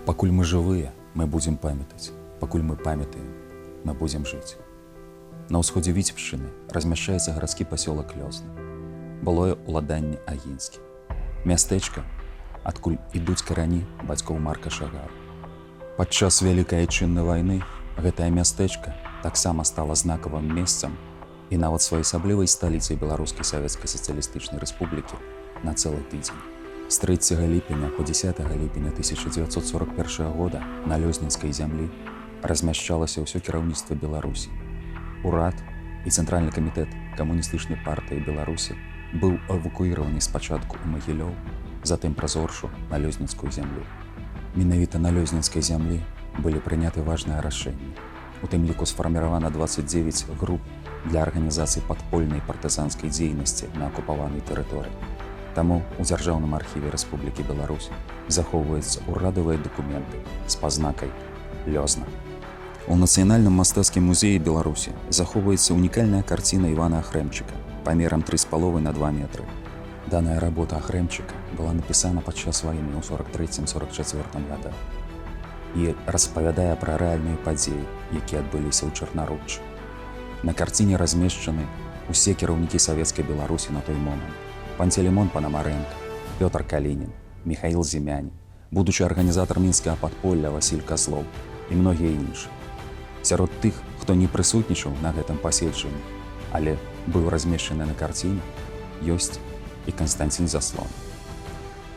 Пакуль мы жывыя, мы будзем памятаць. Пакуль мы памятаем, мы будзем жыць. На ўсходзе Віцебшчыны размяшчаецца гарадскі пасёлак Лёзны. Былое ўладанне Агінскі. Мястэчка, адкуль ідуць карані бацькоў Марка Шагара. Падчас Вялікай Айчыннай вайны гэтае мястэчка таксама стала знакавым месцам і нават своеасаблівай сталіцай Беларускай Савецкай Сацыялістычнай Рэспублікі на цэлы тыдзень. З 3 ліпеня по 10 ліпеня 1941 года на Лёзненскай зямлі размяшчалася ўсё кіраўніцтва Беларусі. Урад і Цэнтральны камітэт камуністычнай партыі Беларусі быў эвакуіраваны спачатку ў Магілёў, затым праз Оршу на Лёзненскую зямлю. Менавіта на Лёзненскай зямлі былі прыняты важныя рашэнні. У тым ліку сфарміравана 29 груп для арганізацыі падпольнай партызанскай дзейнасці на акупаванай тэрыторыі. Таму у Дзяржаўным архіве Рэспублікі Беларусь захоўваюцца ўрадавыя дакументы з пазнакай «Лёзна». У Нацыянальным мастацкім музеі Беларусі захоўваецца унікальная карціна Івана Ахрэмчыка памерам 3,5 на 2 метры. Даная работа Ахрэмчыка была напісана падчас вайны ў 43-44 годах і распавядае пра рэальныя падзеі, якія адбыліся ў Чарнаруччы. На карціне размешчаны усе кіраўнікі савецкай Беларусі на той момант. Пантелеймон Панамарэнка, Пётр Калінін, Міхаіл Зімянін, будучы арганізатар мінскага падполля Васіль Казлоў і многія іншыя. Сярод тых, хто не прысутнічаў на гэтым паседжанні, але быў размешчаны на карціне, ёсць і Канстанцін Заслон.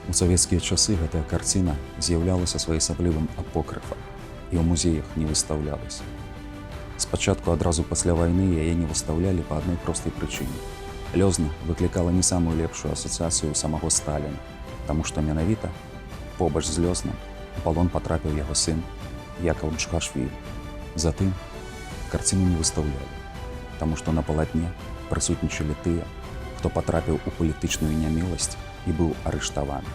У савецкія часы гэтая карціна з'яўлялася своеасаблівым апокрыфам і ў музеях не выстаўлялася. Спачатку адразу пасля вайны яе не выстаўлялі па адной простай прычыне. Лёзна выклікала не самую лепшую асацыяцыю самого Сталіна, таму што менавіта побач з Лёзнам у палон патрапіў яго сын Якаў Джугашвілі. Затым карціну не выстаўлялі, таму што на палатне прысутнічалі тыя, хто патрапіў у палітычную няміласць і быў арыштаваны.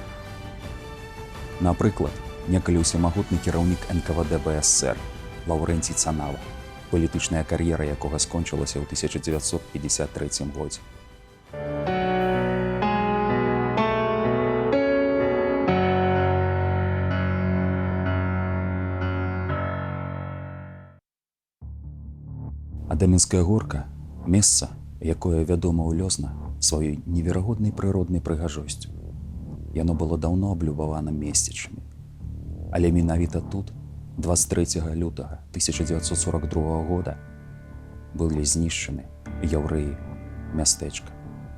Напрыклад, некалі ўсемагутны кіраўнік НКВД БСР Лаўрэнцій Цанава, палітычная кар'ера якога скончылася ў 1953 годзе. Адамінская горка – месца, якое вядома ў Лёзна сваёй неверагоднай прыроднай прыгажосцю. Яно было даўно аблюбавана месцічамі. Але менавіта тут, 23 лютага 1942 года, былі знішчаны яўрэі мястэчка.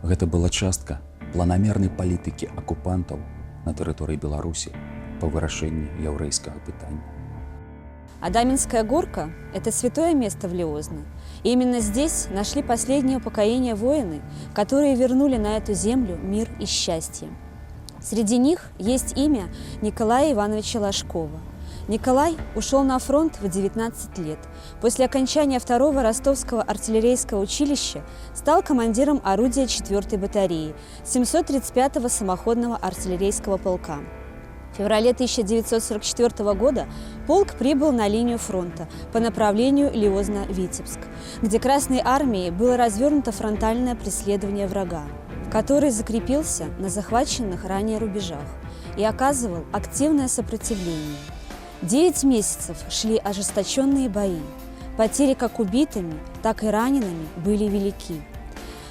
Гэта была частка планамернай палітыкі акупантаў на тэрыторыі Беларусі па вырашэнні яўрэйскага пытання. Адаминская горка – это святое место в Лиозно. И именно здесь нашли последнее упокоение воины, которые вернули на эту землю мир и счастье. Среди них есть имя Николая Ивановича Лашкова. Николай ушел на фронт в 19 лет. После окончания 2-го Ростовского артиллерийского училища стал командиром орудия 4-й батареи 735-го самоходного артиллерийского полка. В феврале 1944 года полк прибыл на линию фронта по направлению Лиозно-Витебск, где Красной армией было развернуто фронтальное преследование врага, который закрепился на захваченных ранее рубежах и оказывал активное сопротивление. 9 месяцев шли ожесточенные бои. Потери как убитыми, так и ранеными были велики.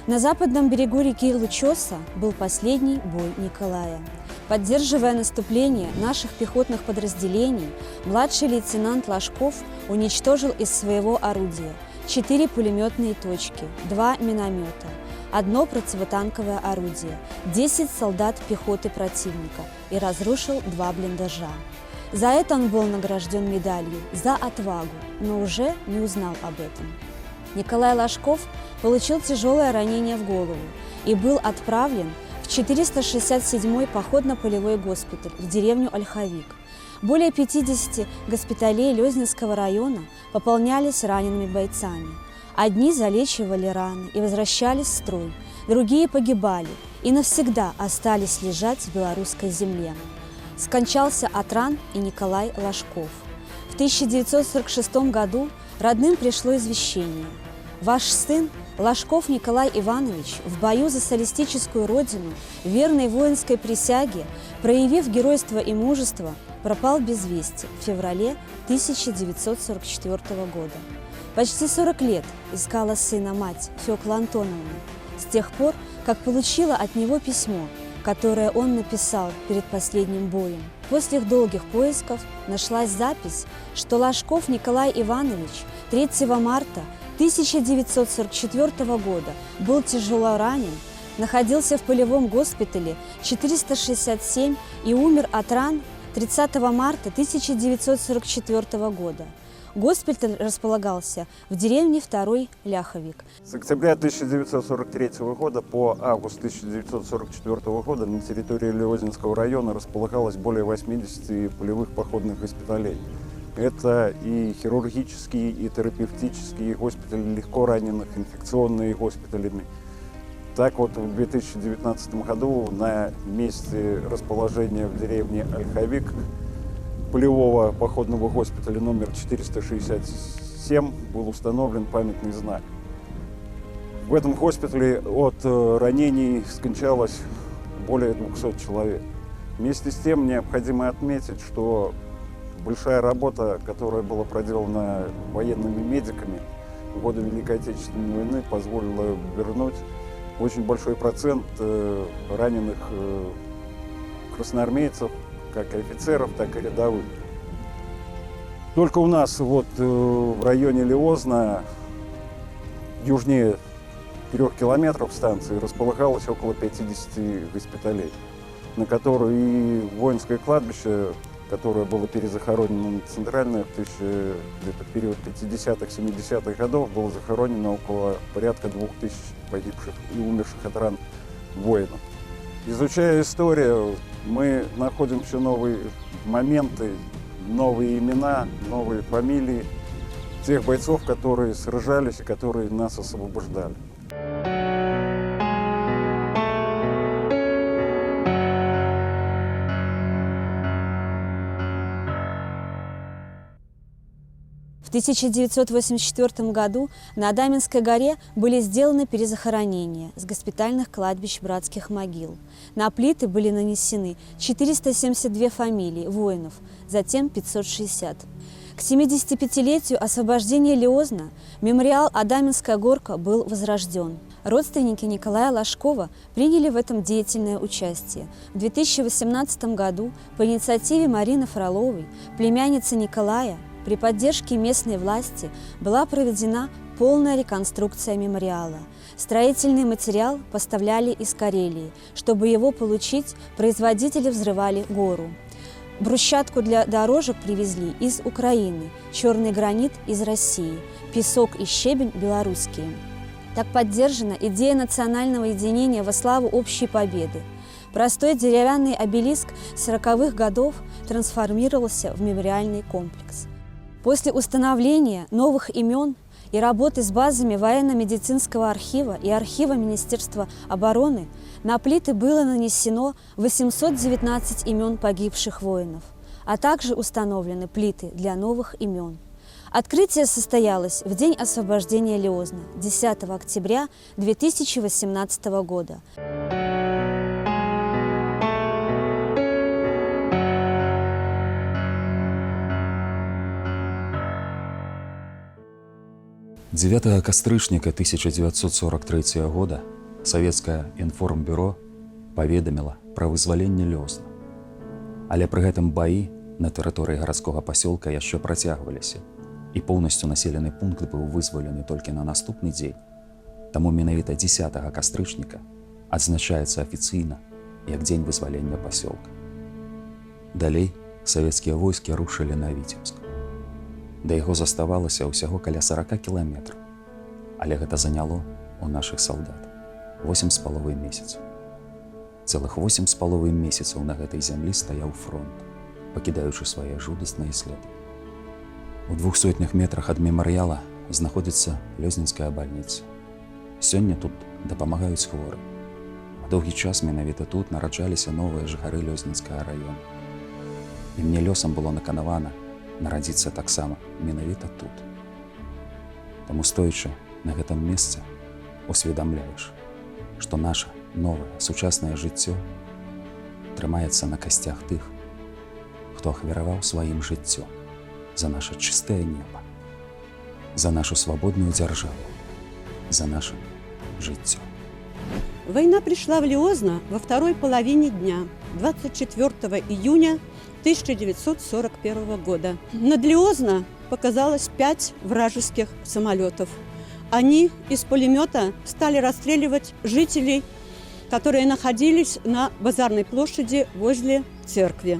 На западном берегу реки Лучоса был последний бой Николая. Поддерживая наступление наших пехотных подразделений, младший лейтенант Лашков уничтожил из своего орудия 4 пулеметные точки, 2 миномета, 1 противотанковое орудие, 10 солдат пехоты противника и разрушил 2 блиндажа. За это он был награжден медалью «За отвагу», но уже не узнал об этом. Николай Лашков получил тяжелое ранение в голову и был отправлен в 467-й походно-полевой госпиталь в деревню Ольховик. Более 50 госпиталей Лёзненского района пополнялись ранеными бойцами. Одни залечивали раны и возвращались в строй, другие погибали и навсегда остались лежать в белорусской земле. Скончался от ран и Николай Лашков. В 1946 году родным пришло извещение: «Ваш сын Лашков Николай Иванович в бою за социалистическую родину, верной воинской присяге, проявив геройство и мужество, пропал без вести в феврале 1944 года. Почти 40 лет искала сына мать Фёкла Антоновна, с тех пор, как получила от него письмо, которое он написал перед последним боем. После их долгих поисков нашлась запись, что Ложков Николай Иванович 3 марта 1944 года был тяжело ранен, находился в полевом госпитале 467 и умер от ран 30 марта 1944 года. Госпиталь располагался в деревне Второй Ляховик. С октября 1943 года по август 1944 года на территории Лиознинского района располагалось более 80 полевых походных госпиталей. Это и хирургические, и терапевтические госпитали легко раненых, инфекционные госпитали. Так вот, в 2019 году на месте расположения в деревне Ольховик полевого походного госпиталя номер 467 был установлен памятный знак. В этом госпитале от ранений скончалось более 200 человек. Вместе с тем необходимо отметить, что большая работа, которая была проделана военными медиками в годы Великой Отечественной войны, позволила вернуть очень большой процент раненых красноармейцев, как и офицеров, так и рядовых. Только у нас вот в районе Лиозна, южнее 3 километров станции, располагалось около 50 госпиталей, на которые и воинское кладбище, которое было перезахоронено на центральное в период 50-х, 70-х годов, было захоронено около порядка 2000 погибших и умерших от ран воинов. Изучая историю, мы находим все новые моменты, новые имена, новые фамилии тех бойцов, которые сражались и которые нас освобождали. В 1984 году на Адаминской горе были сделаны перезахоронения с госпитальных кладбищ братских могил. На плиты были нанесены 472 фамилии воинов, затем 560. К 75-летию освобождения Лиозна мемориал «Адаминская горка» был возрожден. Родственники Николая Ложкова приняли в этом деятельное участие. В 2018 году по инициативе Марины Фроловой, племянницы Николая, при поддержке местной власти была проведена полная реконструкция мемориала. Строительный материал поставляли из Карелии. Чтобы его получить, производители взрывали гору. Брусчатку для дорожек привезли из Украины, черный гранит из России, песок и щебень белорусские. Так поддержана идея национального единения во славу общей победы. Простой деревянный обелиск 40-х годов трансформировался в мемориальный комплекс. После установления новых имен и работы с базами военно-медицинского архива и архива Министерства обороны на плиты было нанесено 819 имен погибших воинов, а также установлены плиты для новых имен. Открытие состоялось в день освобождения Лиозна, 10 октября 2018 года. Девятого кастрычніка 1943 года Савецкае інформбюро паведаміла пра вызваленне Лёзна. Але пры гэтым баі на тэрыторыі гарадскога пасёлка яшчэ працягваліся, і поўнасцю населены пункт быў вызвалены толькі на наступны дзень. Таму менавіта 10 кастрычніка адзначаецца афіцыйна як дзень вызвалення пасёлка. Далей савецкія войскі рушылі на Віцебск. Да яго заставалася ўсяго каля 40 кіламетраў, але гэта заняло у нашых салдат 8,5 месяцаў. Цэлых 8,5 месяцаў на гэтай зямлі стаяў фронт, пакідаючы свае жудасныя следы. У 200 метрах ад мемарыяла знаходзіцца Лёзнінская бальніца. Сёння тут дапамагаюць хворым. А доўгі час менавіта тут нараджаліся новыя жыхары Лёзнінскага раёна. І мне лёсам было наканавана нарадзіцца таксама менавіта тут. Таму, стоячы на гэтым месцы, усведамляеш, што наша новае сучаснае жыццё трымаецца на касцях тых, хто ахвяраваў сваім жыццём за наше чыстае неба, за нашу свабодную дзяржаву, за наше жыццё. Война пришла в Лиозно во второй половине дня, 24 июня 1941 года. Над Лиозно показалось 5 вражеских самолетов. Они из пулемета стали расстреливать жителей, которые находились на базарной площади возле церкви.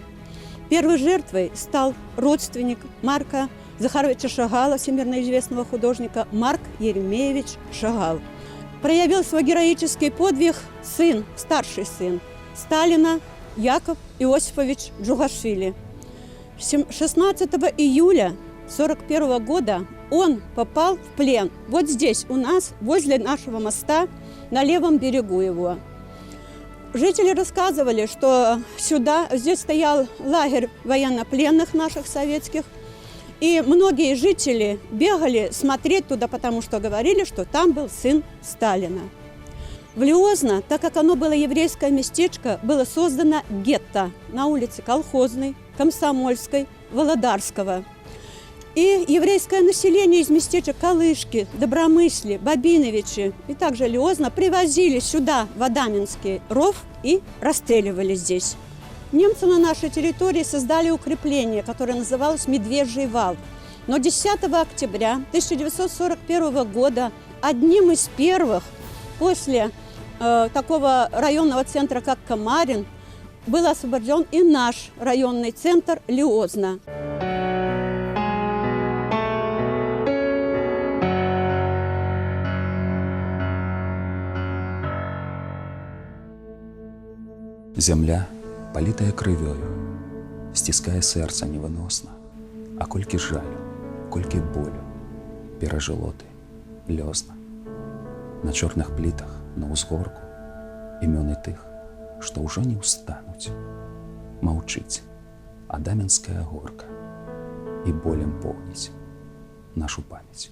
Первой жертвой стал родственник Марка Захаровича Шагала, всемирно известного художника, Марк Еремеевич Шагал. Проявил свой героический подвиг сын, старший сын Сталина Яков Иосифович Джугашвили. 16 июля 1941 года он попал в плен вот здесь у нас, возле нашего моста, на левом берегу его. Жители рассказывали, что здесь стоял лагерь военнопленных наших советских, и многие жители бегали смотреть туда, потому что говорили, что там был сын Сталина. В Лиозно, так как оно было еврейское местечко, было создано гетто на улице Колхозной, Комсомольской, Володарского. И еврейское население из местечек Калышки, Добромысли, Бабиновичи и также Лиозно привозили сюда, в Адаминский ров, и расстреливали здесь. Немцы на нашей территории создали укрепление, которое называлось «Медвежий вал». Но 10 октября 1941 года одним из первых после такого районного центра, как Камарин, был освобожден и наш районный центр Лиозно. Зямля, палітая крывёю, сціскае сэрца невыносна, а колькі жалю, колькі болю перажыло ты лёзна. На чорных плітах, на ўзгорку, імёны тых, што ўжо не ўстануць. Маўчыць Адамінская горка і болем поўніць нашу памяць.